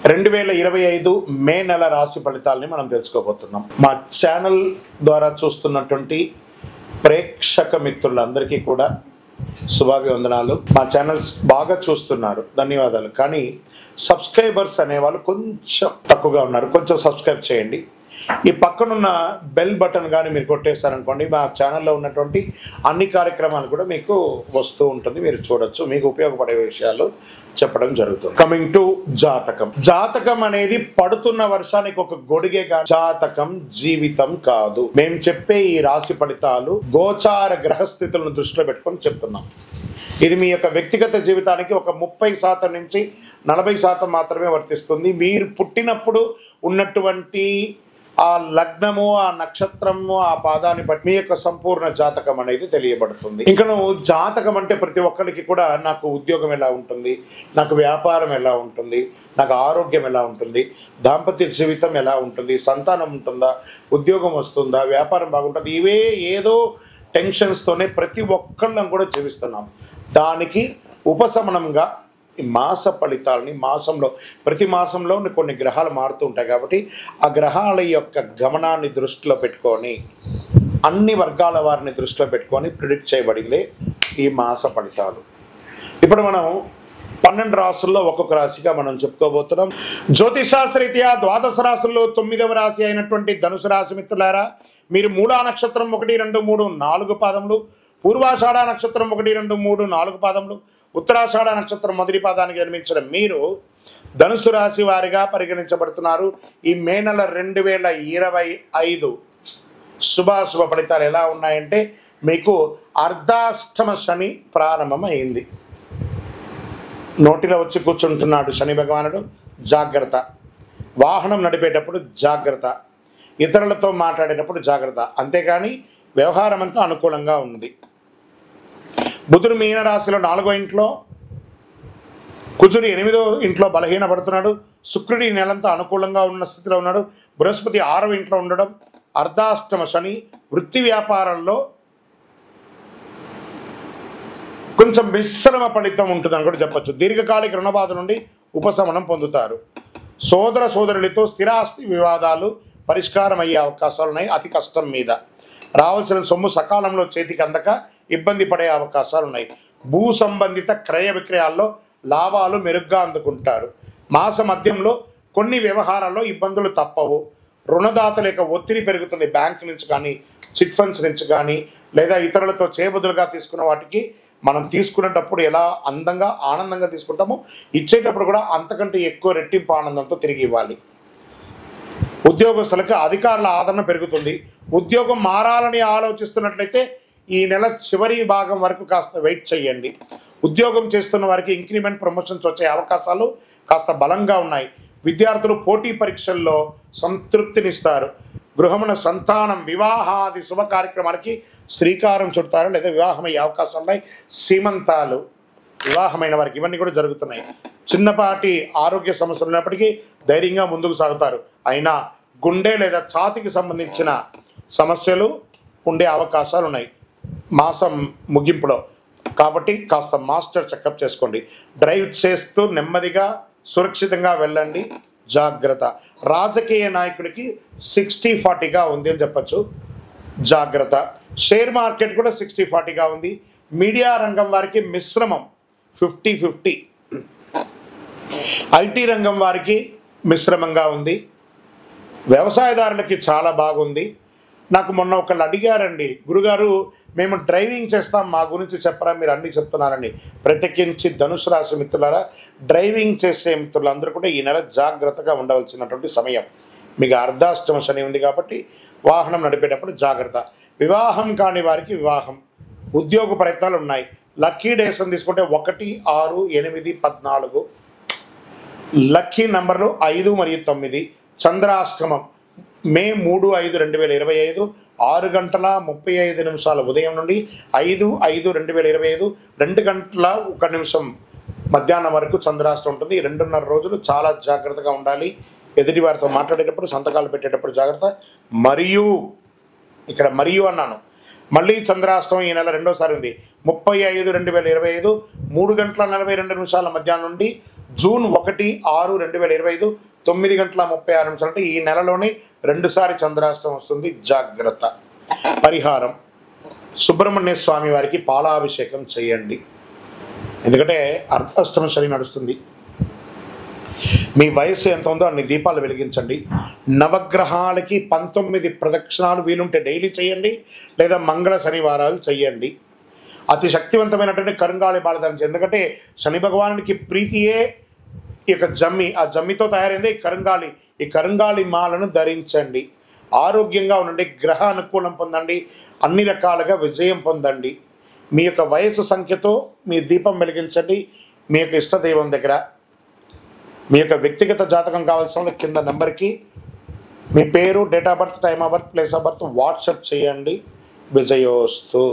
2025 మే నెల రాశి ఫలితాలని మనం తెలుసుకోబోతున్నాం. మా ఛానల్ ద్వారా చూస్తున్నటువంటి ప్రేక్షక మిత్రులందరికీ కూడా శుభాభివందనాలు. మా ఛానల్స్ బాగా చూస్తున్నారు, ధన్యవాదాలు. కానీ సబ్స్క్రైబర్స్ అనేవాళ్ళు కొంచెం తక్కువగా ఉన్నారు. కొంచెం సబ్స్క్రైబ్ చేయండి. ఈ పక్కనున్న బెల్ బటన్ కానీ మీరు కొట్టేస్తారనుకోండి, మా ఛానల్లో ఉన్నటువంటి అన్ని కార్యక్రమాలు కూడా మీకు వస్తూ ఉంటుంది, మీరు చూడొచ్చు. మీకు ఉపయోగపడే విషయాలు చెప్పడం జరుగుతుంది. కమింగ్ టు జాతకం. జాతకం అనేది పడుతున్న వర్షానికి ఒక గొడుగేగా, జాతకం జీవితం కాదు. మేము చెప్పే ఈ రాశి ఫలితాలు గోచార గ్రహస్థితులను దృష్టిలో పెట్టుకొని చెప్తున్నాం. ఇది మీ యొక్క వ్యక్తిగత జీవితానికి ఒక 30% నుంచి 40% మాత్రమే వర్తిస్తుంది. మీరు పుట్టినప్పుడు ఉన్నటువంటి ఆ లగ్నము, ఆ నక్షత్రము, ఆ పాదాన్ని బట్టి మీ యొక్క సంపూర్ణ జాతకం అనేది తెలియబడుతుంది. ఇంకా నువ్వు జాతకం అంటే ప్రతి ఒక్కరికి కూడా నాకు ఉద్యోగం ఎలా ఉంటుంది, నాకు వ్యాపారం ఎలా ఉంటుంది, నాకు ఆరోగ్యం ఎలా ఉంటుంది, దాంపత్య జీవితం ఎలా ఉంటుంది, సంతానం ఉంటుందా, ఉద్యోగం వస్తుందా, వ్యాపారం బాగుంటుంది, ఇవే ఏదో టెన్షన్స్తోనే ప్రతి ఒక్కళ్ళం కూడా జీవిస్తున్నాం. దానికి ఉపశమనంగా ఈ మాస ఫలితాలని మాసంలో ప్రతి మాసంలో కొన్ని గ్రహాలు మారుతూ ఉంటాయి కాబట్టి ఆ గ్రహాల యొక్క గమనాన్ని దృష్టిలో పెట్టుకొని అన్ని వర్గాల వారిని దృష్టిలో పెట్టుకొని ప్రిడిక్ట్ చేయబడిందే ఈ మాస ఫలితాలు. ఇప్పుడు మనం 12 రాసుల్లో ఒక్కొక్క రాశిగా మనం చెప్పుకోబోతున్నాం. జ్యోతిషాస్త్రరీత్యా ద్వాదశ రాశుల్లో 9వ రాశి అయినటువంటి ధనుసు రాశి మిత్రులారా, మీరు మూలా నక్షత్రం 1, 2, 3, 4 పాదములు, పూర్వాషాఢ నక్షత్రం 1, 2, 3, 4 పాదములు, ఉత్తరాషాఢ నక్షత్రం మొదటి పాదానికి జన్మించిన మీరు ధనుసు రాశి వారిగా పరిగణించబడుతున్నారు. ఈ మే నెల 2025 శుభాశుభ ఫలితాలు ఎలా ఉన్నాయంటే, మీకు అర్ధాష్టమ శని ప్రారంభమైంది. నోటిలో వచ్చి కూర్చుంటున్నాడు శని భగవానుడు, జాగ్రత్త. వాహనం నడిపేటప్పుడు జాగ్రత్త, ఇతరులతో మాట్లాడేటప్పుడు జాగ్రత్త. అంతేకాని వ్యవహారం అంతా అనుకూలంగా ఉంది. బుధుడు మీనరాశిలో 4వ ఇంట్లో, కుజుడు 8వ ఇంట్లో బలహీనపడుతున్నాడు. శుక్రుడి నెలంతా అనుకూలంగా ఉన్న స్థితిలో ఉన్నాడు. బృహస్పతి 6వ ఇంట్లో ఉండడం, అర్ధాష్టమ శని. వృత్తి వ్యాపారంలో కొంచెం మిశ్రమ ఫలితం ఉంటుందని కూడా చెప్పచ్చు. దీర్ఘకాలిక రుణబాధ నుండి ఉపశమనం పొందుతారు. సోదర సోదరులతో స్థిరాస్తి వివాదాలు పరిష్కారం అయ్యే అవకాశాలు ఉన్నాయి. అతి కష్టం మీద రావాల్సిన సొమ్ము సకాలంలో చేతికి అందక ఇబ్బంది పడే అవకాశాలు ఉన్నాయి. భూ సంబంధిత క్రయ విక్రయాల్లో లాభాలు మెరుగ్గా అందుకుంటారు. మాస మధ్యంలో కొన్ని వ్యవహారాల్లో ఇబ్బందులు తప్పవు. రుణదాతల యొక్క ఒత్తిడి పెరుగుతుంది. బ్యాంక్ నుంచి కానీ, చిట్ ఫండ్స్ నుంచి కానీ, లేదా ఇతరులతో చేబదులుగా తీసుకున్న వాటికి మనం తీసుకునేటప్పుడు ఎలా అందంగా ఆనందంగా తీసుకుంటామో, ఇచ్చేటప్పుడు కూడా అంతకంటే ఎక్కువ రెట్టింపు ఆనందంతో తిరిగి ఇవ్వాలి. ఉద్యోగస్తులకు అధికారుల ఆదరణ పెరుగుతుంది. ఉద్యోగం మారాలని ఆలోచిస్తున్నట్లయితే ఈ నెల చివరి భాగం వరకు కాస్త వెయిట్ చేయండి. ఉద్యోగం చేస్తున్న వారికి ఇంక్రిమెంట్, ప్రమోషన్స్ వచ్చే అవకాశాలు కాస్త బలంగా ఉన్నాయి. విద్యార్థులు పోటీ పరీక్షల్లో సంతృప్తినిస్తారు. గృహమున సంతానం, వివాహాది శుభ కార్యక్రమాలకి శ్రీకారం చుడతారు, లేదా వివాహమయ్యే అవకాశాలు ఉన్నాయి. సీమంతాలు, వివాహమైన వారికి ఇవన్నీ కూడా జరుగుతున్నాయి. చిన్నపాటి ఆరోగ్య సమస్యలు ఉన్నప్పటికీ ధైర్యంగా ముందుకు సాగుతారు. అయినా గుండె లేదా ఛాతికి సంబంధించిన సమస్యలు ఉండే అవకాశాలు ఉన్నాయి మాసం ముగింపులో. కాబట్టి కాస్త మాస్టర్ చెకప్ చేసుకోండి. డ్రైవ్ చేస్తూ నెమ్మదిగా సురక్షితంగా వెళ్ళండి, జాగ్రత్త. రాజకీయ నాయకుడికి 60-40గా ఉంది అని చెప్పచ్చు, జాగ్రత్త. షేర్ మార్కెట్ కూడా 60-40గా ఉంది. మీడియా రంగం వారికి మిశ్రమం, 50-50. ఐటీ రంగం వారికి మిశ్రమంగా ఉంది. వ్యవసాయదారులకి చాలా బాగుంది. నాకు మొన్న ఒకళ్ళు అడిగారండి, గురుగారు మేము డ్రైవింగ్ చేస్తాం, మా గురించి చెప్పరా, మీరు అన్నీ చెప్తున్నారండి. ప్రత్యేకించి ధనుసు రాశి మిత్రులారా, డ్రైవింగ్ చేసే మిత్రులందరూ కూడా ఈ నెల జాగ్రత్తగా ఉండవలసినటువంటి సమయం. మీకు అర్ధాష్టమ శని ఉంది కాబట్టి వాహనం నడిపేటప్పుడు జాగ్రత్త. వివాహం కాని వారికి వివాహం, ఉద్యోగ ప్రయత్నాలు ఉన్నాయి. లక్కీ డేస్ అని తీసుకుంటే 1, 6, 8, 14. లక్కీ నంబర్లు 5 మరియు 9. చంద్రాష్టమం మే 3, 5, 2025 6:35 ఉదయం నుండి 5/5/2025 2:01 మధ్యాహ్నం వరకు చంద్రాష్టమం ఉంటుంది. 2.5 రోజులు చాలా జాగ్రత్తగా ఉండాలి. ఎదుటి వారితో మాట్లాడేటప్పుడు, సంతకాలు పెట్టేటప్పుడు జాగ్రత్త. మరియు ఇక్కడ మరియు అన్నాను, మళ్ళీ చంద్రాష్టమం ఈ నెల రెండోసారి ఉంది. 30/5/2025 3:42 మధ్యాహ్నం నుండి జూన్ 1/6/2025 9:36 అంటే ఈ నెలలోనే 2 సారి చంద్రాష్టమం వస్తుంది, జాగ్రత్త. పరిహారం: సుబ్రహ్మణ్య స్వామి వారికి పాలాభిషేకం చేయండి. ఎందుకంటే అర్ధాష్టమ శని నడుస్తుంది. మీ వయసు ఎంత ఉందో అన్ని దీపాలు వెలిగించండి. నవగ్రహాలకి 19 ప్రదక్షిణాలు వీలుంటే డైలీ చేయండి, లేదా మంగళ శనివారాలు చేయండి. అతి శక్తివంతమైనటువంటి కరుంగాళి మాల ధరించండి. ఎందుకంటే శని భగవానుడికి ప్రీతియే ఈ యొక్క జమ్మి, ఆ జమ్మితో తయారైందే ఈ కరుంగాళి మాలను ధరించండి. ఆరోగ్యంగా ఉండండి, గ్రహ అనుకూలం పొందండి, అన్ని రకాలుగా విజయం పొందండి. మీ యొక్క వయసు సంఖ్యతో మీ దీపం వెలిగించండి. మీ యొక్క ఇష్టదైవం దగ్గర మీ యొక్క వ్యక్తిగత జాతకం కావాల్సిన కింద నెంబర్కి మీ పేరు, date of birth, time of birth, place of birth WhatsApp చేయండి. విజయోస్తు.